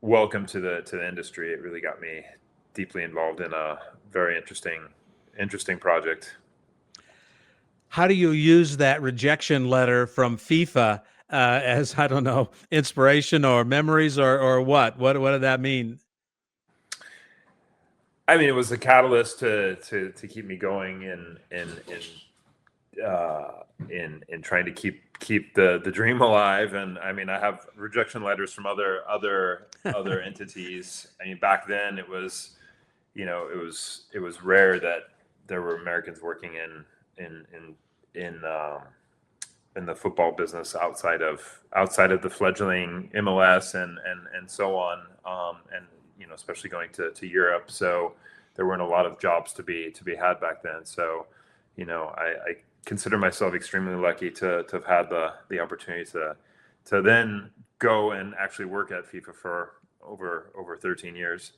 welcome to the industry. It really got me deeply involved in a very interesting project. How do you use that rejection letter from FIFA as, I don't know, inspiration or memories or what? What did that mean? I mean, it was a catalyst to keep me going in trying to keep the dream alive. And I mean, I have rejection letters from other entities. I mean, back then it was, it was rare that there were Americans working in the football business outside of the fledgling MLS and so on, and especially going to Europe. So there weren't a lot of jobs to be had back then. So I consider myself extremely lucky to have had the opportunity to then go and actually work at FIFA for over 13 years.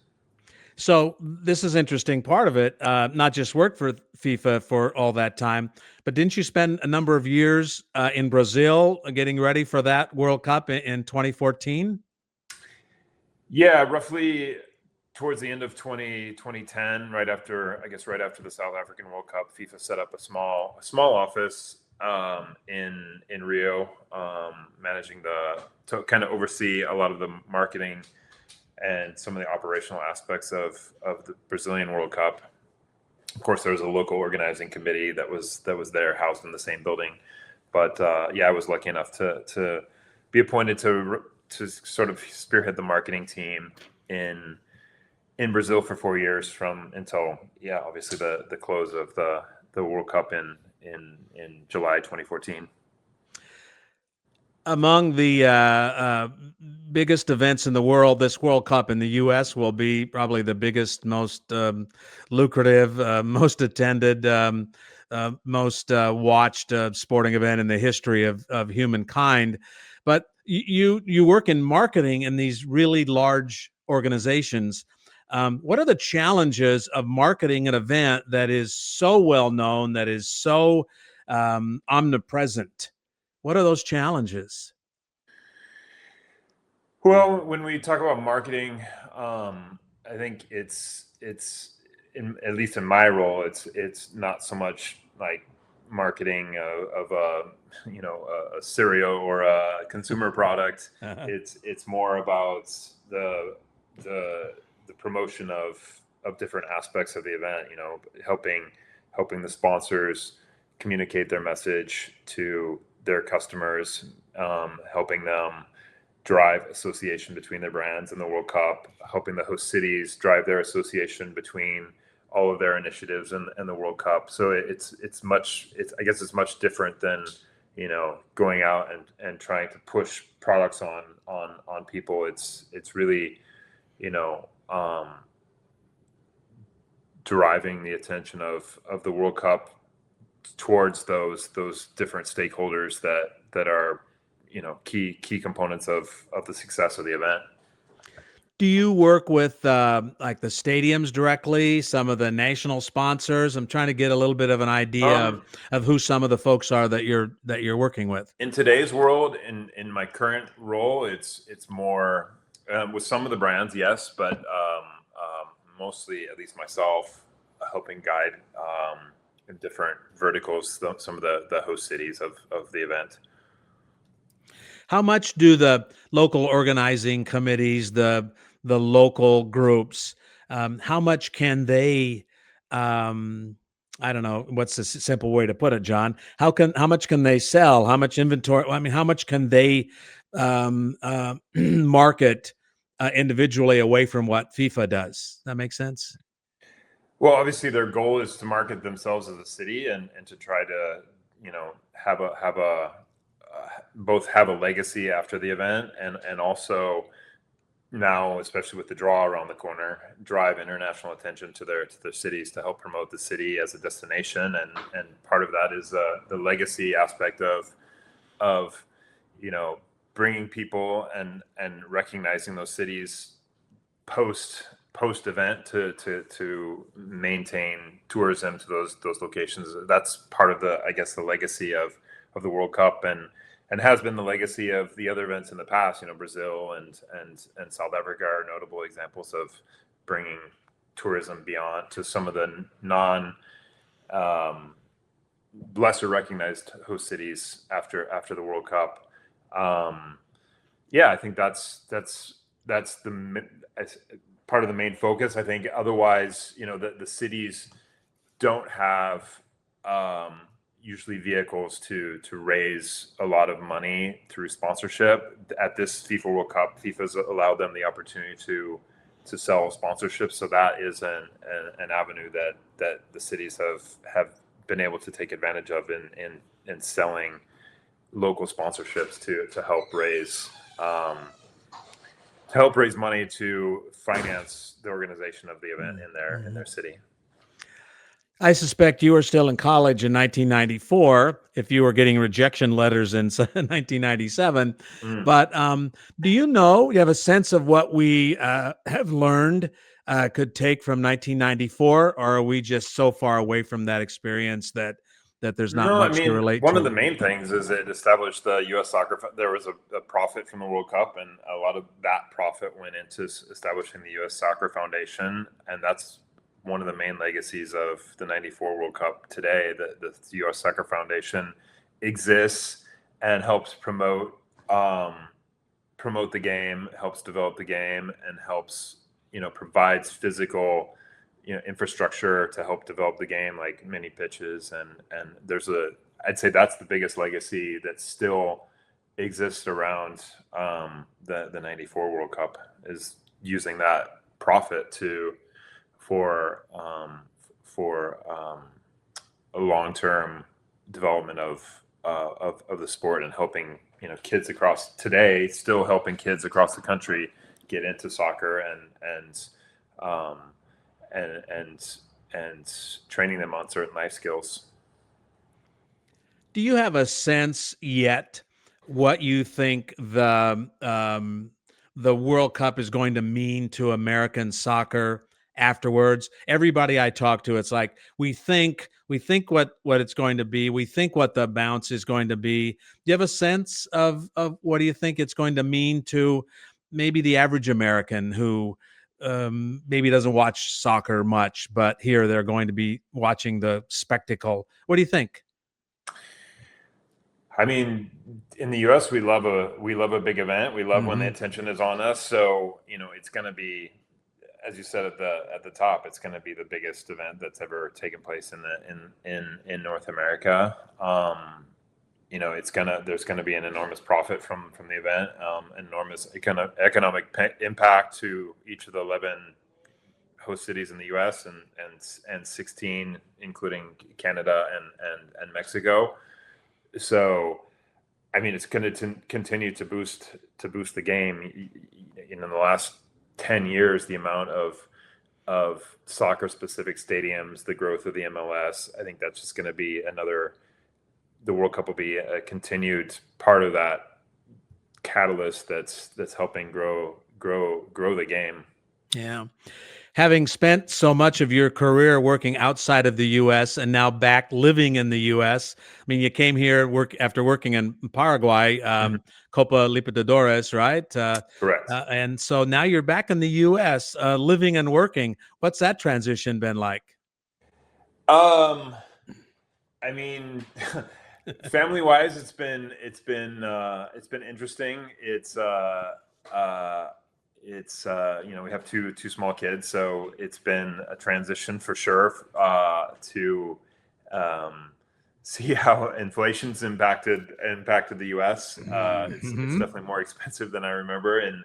So this is interesting part of it, not just work for FIFA for all that time, but didn't you spend a number of years in Brazil getting ready for that World Cup in 2014? Yeah, roughly towards the end of 2010, right after the South African World Cup, FIFA set up a small office in Rio, managing to kind of oversee a lot of the marketing and some of the operational aspects of the Brazilian World Cup. Of course, there was a local organizing committee that was there, housed in the same building. But yeah, I was lucky enough to be appointed to sort of spearhead the marketing team in Brazil for 4 years until obviously the close of the World Cup in July 2014. Among the biggest events in the world, this World Cup in the U.S. will be probably the biggest, most lucrative, most attended, most watched sporting event in the history of humankind. But you work in marketing in these really large organizations. What are the challenges of marketing an event that is so well known, that is so omnipresent? What are those challenges? Well, when we talk about marketing, I think it's at least in my role, it's not so much like marketing of a cereal or a consumer product. It's more about the promotion of different aspects of the event. Helping the sponsors communicate their message to their customers, helping them drive association between their brands and the World Cup, helping the host cities drive their association between all of their initiatives and the World Cup. So it's much different than going out and trying to push products on people. It's really driving the attention of the World Cup towards those different stakeholders that are key components of the success of the event. Do you work with like the stadiums directly, some of the national sponsors? I'm trying to get a little bit of an idea of who some of the folks are that you're working with. In today's world, in my current role, it's more with some of the brands, yes, but mostly, at least myself, helping guide in different verticals some of the host cities of the event. How much do the local organizing committees, the local groups, how much can they? I don't know what's the simple way to put it, John. How much can they sell? How much inventory? I mean, how much can they market individually away from what FIFA does? That makes sense. Well, obviously, their goal is to market themselves as a city and to try to have a both have a legacy after the event and also now, especially with the draw around the corner, drive international attention to their cities to help promote the city as a destination. And part of that is the legacy aspect of bringing people and recognizing those cities post event to maintain tourism to those locations. That's part of the legacy of the World Cup. And and has been the legacy of the other events in the past. Brazil and South Africa are notable examples of bringing tourism beyond to some of the lesser recognized host cities after the World Cup. I think that's the part of the main focus. I think otherwise, the cities don't have usually vehicles to raise a lot of money through sponsorship. At this FIFA World Cup, FIFA's allowed them the opportunity to sell sponsorships, so that is an avenue that the cities have been able to take advantage of in selling local sponsorships to help raise money to finance the organization of the event in their city. I suspect you were still in college in 1994 if you were getting rejection letters in 1997. But do you have a sense of what we have learned could take from 1994, or are we just so far away from that experience that there's not much to relate to? One of the main things is it established the U.S. soccer. There was a profit from the World Cup, and a lot of that profit went into establishing the U.S. Soccer Foundation, and that's one of the main legacies of the '94 World Cup today. The U.S. Soccer Foundation exists and helps promote the game, helps develop the game, and helps provides physical infrastructure to help develop the game, like mini pitches, and I'd say that's the biggest legacy that still exists around the '94 World Cup, is using that profit for a long-term development of the sport, and helping kids across today, still helping kids across the country get into soccer and training them on certain life skills. Do you have a sense yet what you think the World Cup is going to mean to American soccer afterwards? Everybody I talk to, it's like we think what it's going to be. We think what the bounce is going to be. Do you have a sense of what do you think it's going to mean to maybe the average American who maybe doesn't watch soccer much, but here they're going to be watching the spectacle? What do you think? I mean, in the U.S., we love a big event. We love when the attention is on us. So it's going to be, as you said at the top, it's going to be the biggest event that's ever taken place in North America. There's going to be an enormous profit from the event, enormous economic impact to each of the 11 host cities in the U.S. and 16, including Canada and Mexico. So, I mean, it's going to continue to boost the game. In the last 10 years, the amount of soccer specific stadiums, the growth of the MLS, I think that's just going to be the World Cup will be a continued part of that catalyst that's helping grow the game. Yeah. Having spent so much of your career working outside of the U.S. and now back living in the U.S., I mean, you came here after working in Paraguay, Copa Libertadores, right? Correct. And so now you're back in the U.S., living and working. What's that transition been like? I mean, family-wise, it's been interesting. We have two small kids, so it's been a transition for sure to see how inflation's impacted the U.S. It's definitely more expensive than I remember in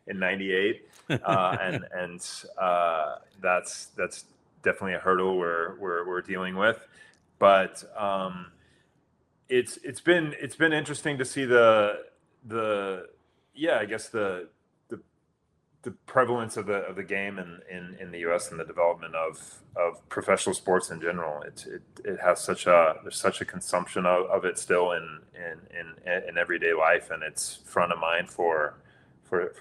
'98, and that's definitely a hurdle we're dealing with. But it's been interesting to see the prevalence of the game in the U.S. and the development of professional sports in general. It has there's such a consumption of it still in everyday life, and it's front of mind for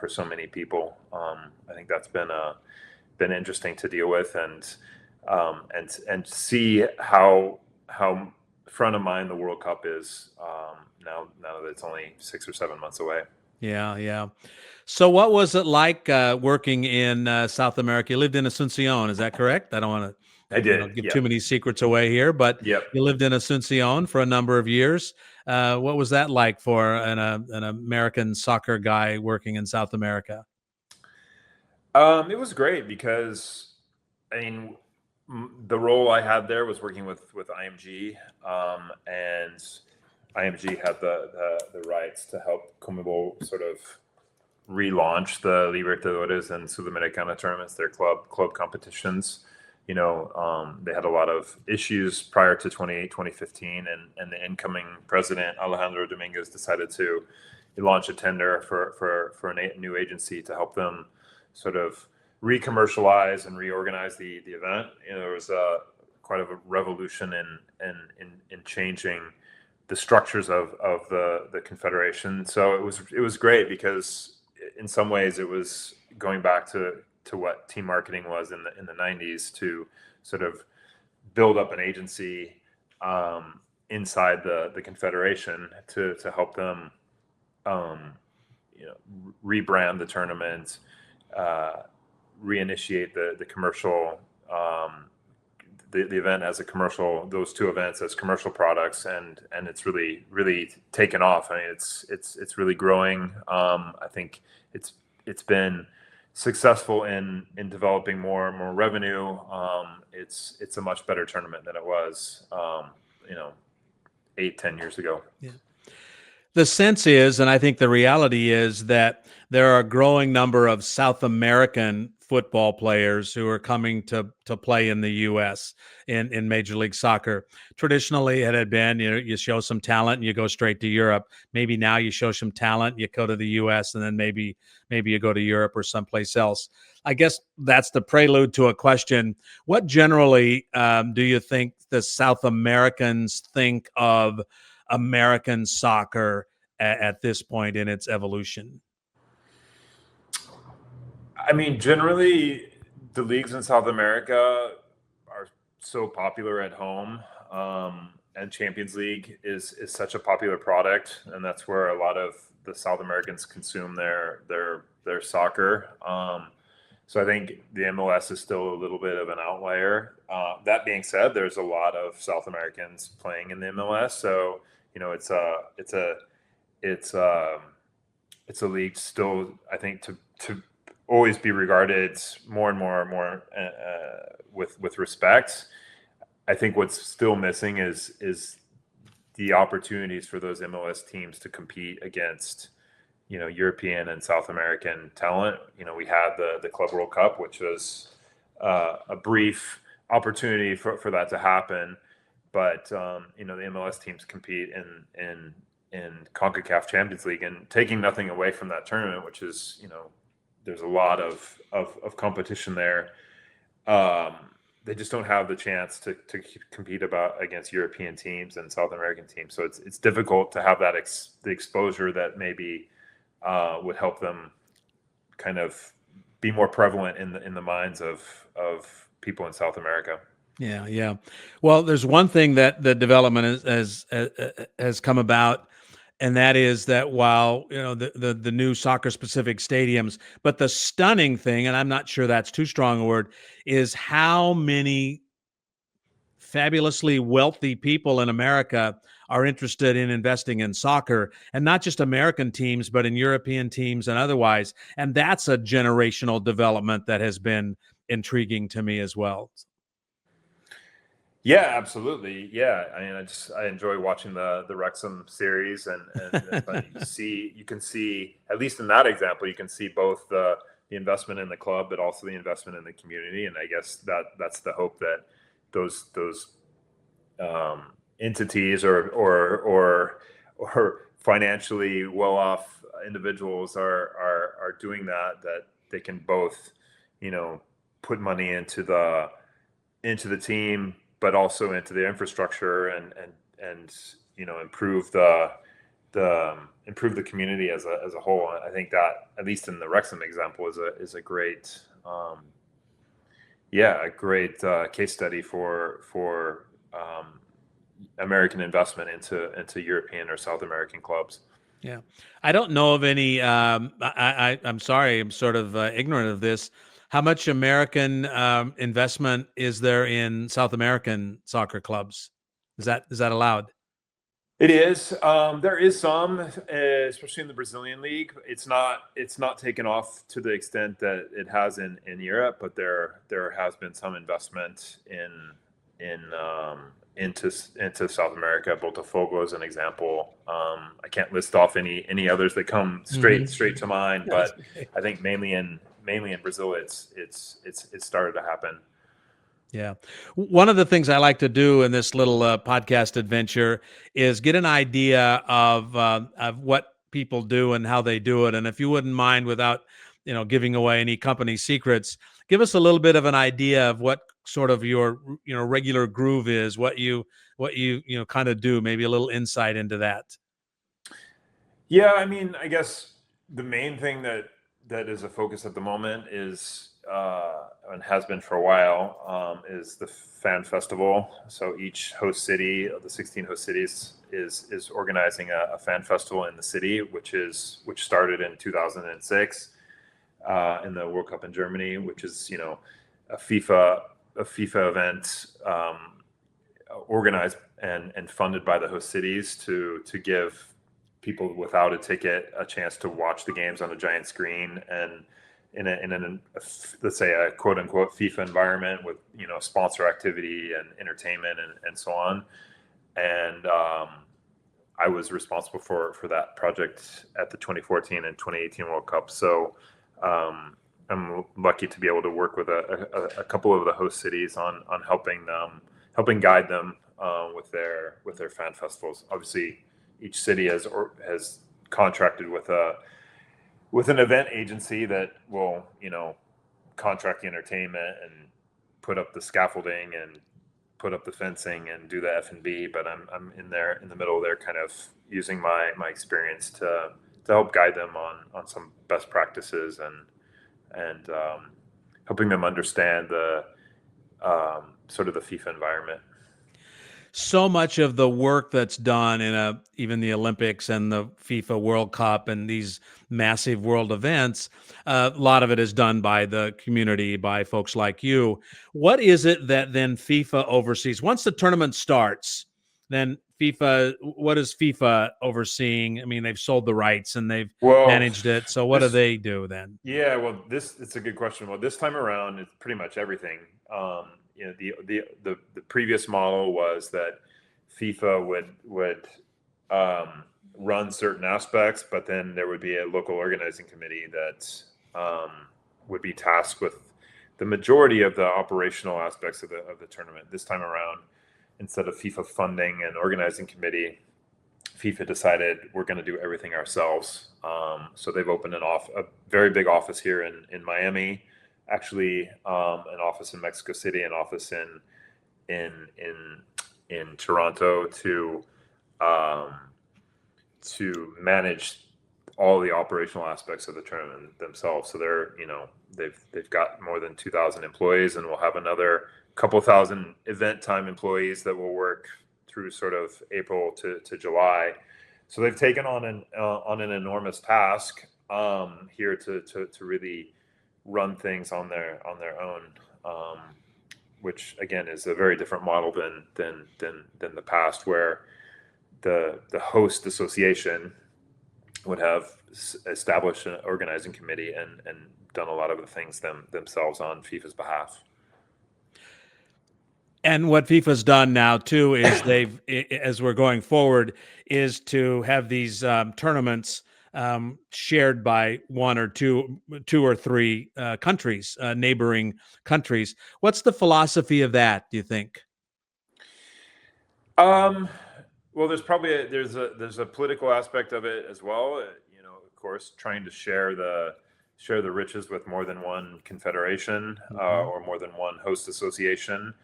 so many people. I think that's been interesting to deal with and see how front of mind the World Cup is now that it's only 6 or 7 months away. Yeah, yeah. So what was it like working in South America? You lived in Asuncion, is that correct? I don't want I to did. give Yeah. too many secrets away here, but Yep. you lived in Asuncion for a number of years. What was that like for an American soccer guy working in South America? It was great because, I mean, the role I had there was working with IMG, and IMG had the rights to help Conmebol sort of relaunch the Libertadores and Sudamericana tournaments, their club competitions. They had a lot of issues prior to 2015, and the incoming president, Alejandro Dominguez, decided to launch a tender for a new agency to help them sort of re-commercialize and reorganize the event. There was quite of a revolution in changing the structures of the confederation. So it was great because in some ways it was going back to what team marketing was in the 90s, to sort of build up an agency inside the confederation to help them rebrand the tournament, reinitiate the commercial, the event as a commercial, those two events as commercial products, and it's really taken off. I mean, it's really growing. I think it's been successful in developing more revenue. It's a much better tournament than it was 8-10 years ago. Yeah. The sense is, and I think the reality is, that there are a growing number of South American football players who are coming to play in the U.S. in Major League Soccer. Traditionally, it had been, you show some talent and you go straight to Europe. Maybe now you show some talent, you go to the U.S., and then maybe you go to Europe or someplace else. I guess that's the prelude to a question. What generally do you think the South Americans think of American soccer at this point in its evolution? I mean, generally, the leagues in South America are so popular at home, and Champions League is such a popular product, and that's where a lot of the South Americans consume their soccer. So I think the MLS is still a little bit of an outlier. That being said, there's a lot of South Americans playing in the MLS, so it's a league still, I think, to always be regarded more and more with respect. I think what's still missing is the opportunities for those MLS teams to compete against European and South American talent. We had the Club World Cup, which was a brief opportunity for that to happen, but the MLS teams compete in CONCACAF Champions League, and taking nothing away from that tournament, which is there's a lot of competition there. They just don't have the chance to compete against European teams and South American teams. So it's difficult to have that the exposure that maybe would help them kind of be more prevalent in the minds of people in South America. Yeah, yeah. Well, there's one thing that the development has come about, and that is that while the new soccer specific stadiums, but the stunning thing, and I'm not sure that's too strong a word, is how many fabulously wealthy people in America are interested in investing in soccer, and not just American teams, but in European teams and otherwise. And that's a generational development that has been intriguing to me as well. Yeah, absolutely. Yeah, I mean, I enjoy watching the Wrexham series, and you can see, at least in that example, you can see both the investment in the club, but also the investment in the community. And I guess that's the hope, that those entities or financially well-off individuals are doing that they can both put money into the team, but also into the infrastructure and improve the community as a whole. I think that, at least in the Wrexham example, is a great case study for American investment into European or South American clubs. Yeah, I don't know of any. I'm sorry, I'm sort of ignorant of this. How much American investment is there in South American soccer clubs? Is that allowed? It is. There is some, especially in the Brazilian league. It's not taken off to the extent that it has in Europe, but there has been some investment into South America. Botafogo is an example. I can't list off any others that come straight to mind, but Okay. I think mainly in Brazil, it's started to happen. Yeah. One of the things I like to do in this little podcast adventure is get an idea of what people do and how they do it. And if you wouldn't mind, without giving away any company secrets, give us a little bit of an idea of what sort of your regular groove is, what you kind of do, maybe a little insight into that. Yeah, I mean, I guess the main thing that is a focus at the moment is and has been for a while is the fan festival. So each host city of the 16 host cities is organizing a fan festival in the city, which started in 2006 in the World Cup in Germany, which is a FIFA event organized and funded by the host cities to give people without a ticket a chance to watch the games on a giant screen and let's say a quote unquote FIFA environment with sponsor activity and entertainment and so on. And I was responsible for that project at the 2014 and 2018 World Cup. So I'm lucky to be able to work with a couple of the host cities on helping guide them with their fan festivals. Obviously, each city has contracted with an event agency that will contract the entertainment and put up the scaffolding and put up the fencing and do the F&B. But I'm in the middle there, kind of using my experience to help guide them on some best practices and helping them understand the sort of the FIFA environment. So much of the work that's done in even the Olympics and the FIFA World Cup and these massive world events, a lot of it is done by the community, by folks like you. What is it that then FIFA oversees? Once the tournament starts, then what is FIFA overseeing? I mean, they've sold the rights and they've Well, managed it. So what do they do then? yeah, well, it's a good question. Well, this time around, it's pretty much everything. The previous model was that FIFA would run certain aspects, but then there would be a local organizing committee that would be tasked with the majority of the operational aspects of the tournament. This time around, instead of FIFA funding an organizing committee, FIFA decided we're going to do everything ourselves. So they've opened a very big office here in Miami, actually an office in Mexico City, an office in Toronto to manage all the operational aspects of the tournament themselves. So they've got more than 2,000 employees, and we'll have another couple thousand event time employees that will work through sort of April to July. So they've taken on an enormous task here to really run things on their own, which again is a very different model than the past, where the host association would have established an organizing committee and done a lot of the things themselves on FIFA's behalf. And what FIFA's done now too is as we're going forward, is to have these tournaments shared by one or two or three countries, neighboring countries. What's the philosophy of that, do you think? Well, there's a political aspect of it as well. Of course, trying to share the riches with more than one confederation or more than one host association.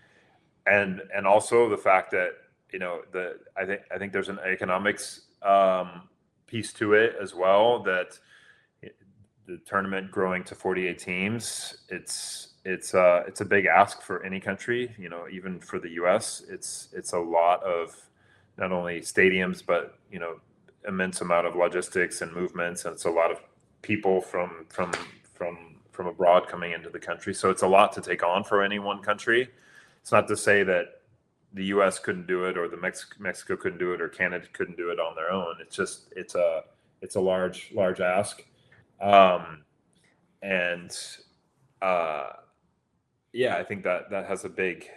And also the fact that I think there's an economics piece to it as well, that the tournament growing to 48 teams, it's a big ask for any country. Even for the U.S., it's a lot of not only stadiums, but immense amount of logistics and movements, and it's a lot of people from abroad coming into the country. So it's a lot to take on for any one country. It's not to say that the U.S. couldn't do it, or the Mexico couldn't do it, or Canada couldn't do it on their own. It's just it's a large ask, and I think that has a big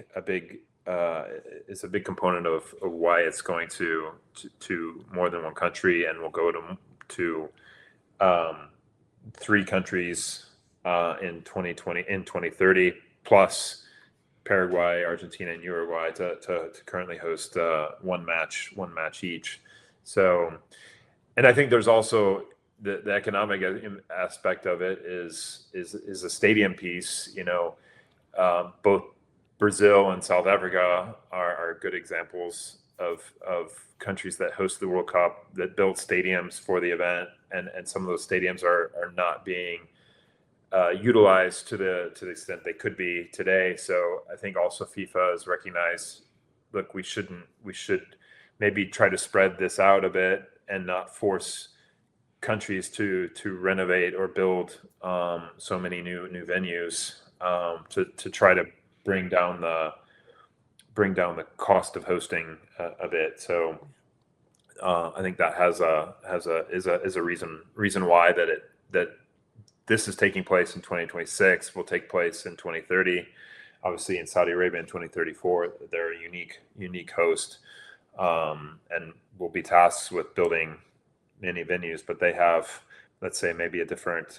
is a big component of why it's going to more than one country, and will go to 3 countries in 2030, plus Paraguay, Argentina, and Uruguay to currently host one match each. So, and I think there's also the economic aspect of it is a stadium piece. Both Brazil and South Africa are good examples of countries that host the World Cup, that built stadiums for the event, and some of those stadiums are not being utilized to the extent they could be today. So I think also FIFA has recognized, look, we should maybe try to spread this out a bit and not force countries to renovate or build so many new venues, to try to bring down the cost of hosting a bit. So I think that is a reason why that this is taking place in 2026, will take place in 2030. Obviously, in Saudi Arabia in 2034, they're a unique host, and will be tasked with building many venues, but they have, let's say, maybe a different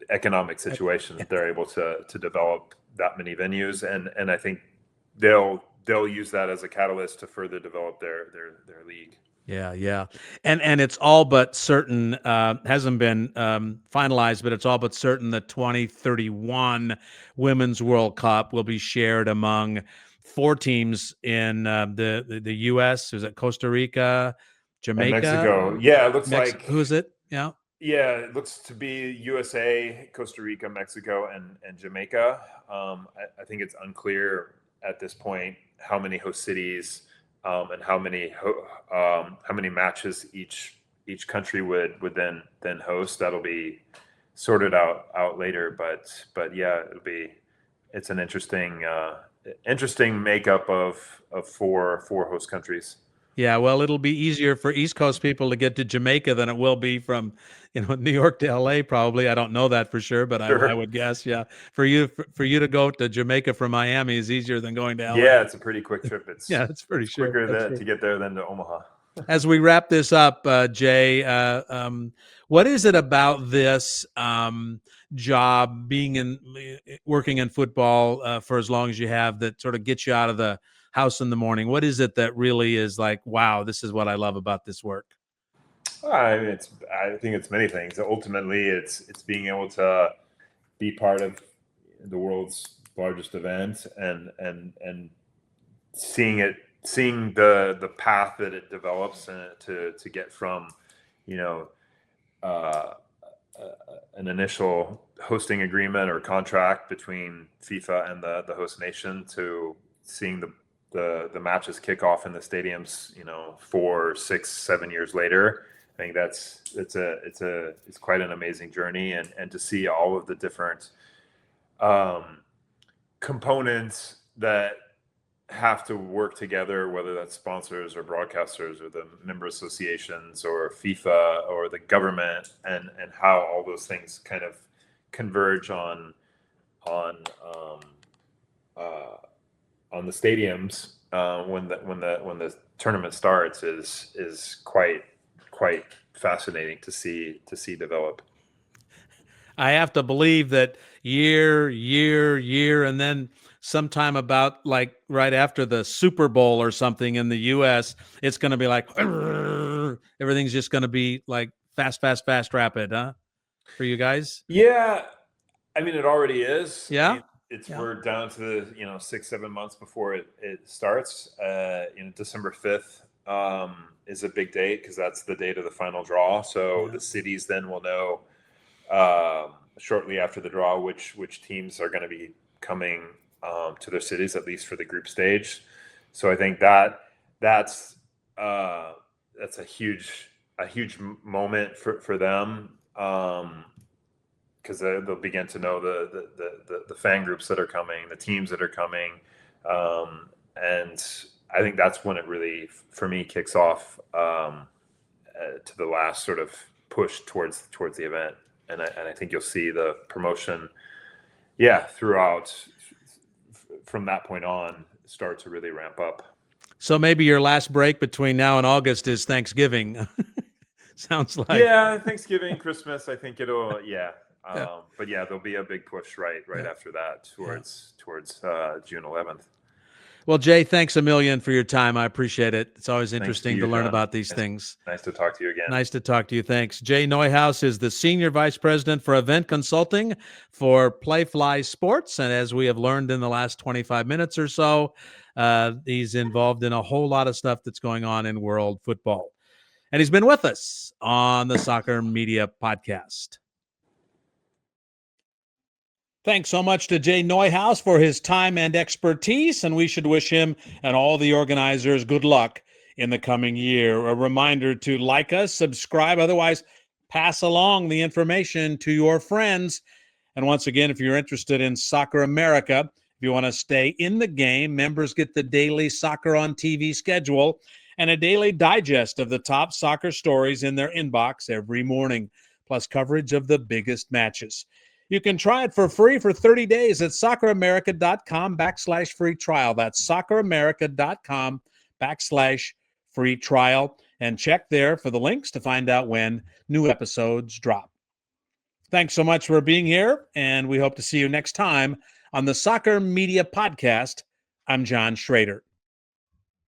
economic situation that they're able to develop that many venues, and I think they'll use that as a catalyst to further develop their league. Yeah. And it's all but certain, hasn't been finalized, but it's all but certain the 2031 Women's World Cup will be shared among 4 teams in the U.S. Is it Costa Rica, Jamaica? And Mexico. Yeah, it looks like. Who's it? Yeah. Yeah, it looks to be USA, Costa Rica, Mexico, and Jamaica. I think it's unclear at this point how many host cities, and how many matches each country would then host. That'll be sorted out later, but yeah, it's an interesting makeup of 4 host countries. Yeah, well, it'll be easier for East Coast people to get to Jamaica than it will be from, New York to LA, probably. I don't know that for sure, but Sure. I would guess, yeah. For you to go to Jamaica from Miami is easier than going to LA. Yeah, it's a pretty quick trip. It's quicker to get there than to Omaha. As we wrap this up, Jay, what is it about this job, working in football for as long as you have, that sort of gets you out of the house in the morning? What is it that really is like, wow, this is what I love about this work? I think it's many things. Ultimately, it's being able to be part of the world's largest event, and seeing the path that it develops, to get from an initial hosting agreement or contract between FIFA and the host nation, to seeing the matches kick off in the stadiums 4, 6, 7 years later. I think it's quite an amazing journey, and to see all of the different components that have to work together, whether that's sponsors or broadcasters or the member associations or FIFA or the government, and how all those things kind of converge on the stadiums when the tournament starts is quite fascinating to see develop. I have to believe that year, and then sometime about like right after the Super Bowl or something in the U.S., it's going to be like everything's just going to be like fast, rapid, huh? For you guys? Yeah, I mean, it already is. Yeah, we're down to the 6-7 months before it starts. December 5th is a big date, because that's the date of the final draw. So the cities then will know shortly after the draw which teams are going to be coming to their cities, at least for the group stage. So I think that's a huge moment for them, because they'll begin to know the fan groups that are coming, the teams that are coming, and I think that's when it really, for me, kicks off to the last sort of push towards the event, and I think you'll see the promotion, throughout from that point on start to really ramp up. So maybe your last break between now and August is Thanksgiving. Sounds like. Yeah, Thanksgiving, Christmas. I think it'll. But there'll be a big push right after that towards June 11th. Well, Jay, thanks a million for your time. I appreciate it. It's always interesting to learn John. about these things. Nice to talk to you again. Nice to talk to you. Thanks. Jay Neuhaus is the Senior Vice President for Event Consulting for Playfly Sports. And as we have learned in the last 25 minutes or so, he's involved in a whole lot of stuff that's going on in world football. And he's been with us on the Soccer Media Podcast. Thanks so much to Jay Neuhaus for his time and expertise, and we should wish him and all the organizers good luck in the coming year. A reminder to like us, subscribe, otherwise pass along the information to your friends. And once again, if you're interested in Soccer America, if you want to stay in the game, members get the daily Soccer on TV schedule and a daily digest of the top soccer stories in their inbox every morning, plus coverage of the biggest matches. You can try it for free for 30 days at socceramerica.com/free trial. That's socceramerica.com/free trial. And check there for the links to find out when new episodes drop. Thanks so much for being here, and we hope to see you next time on the Soccer Media Podcast. I'm John Shrader.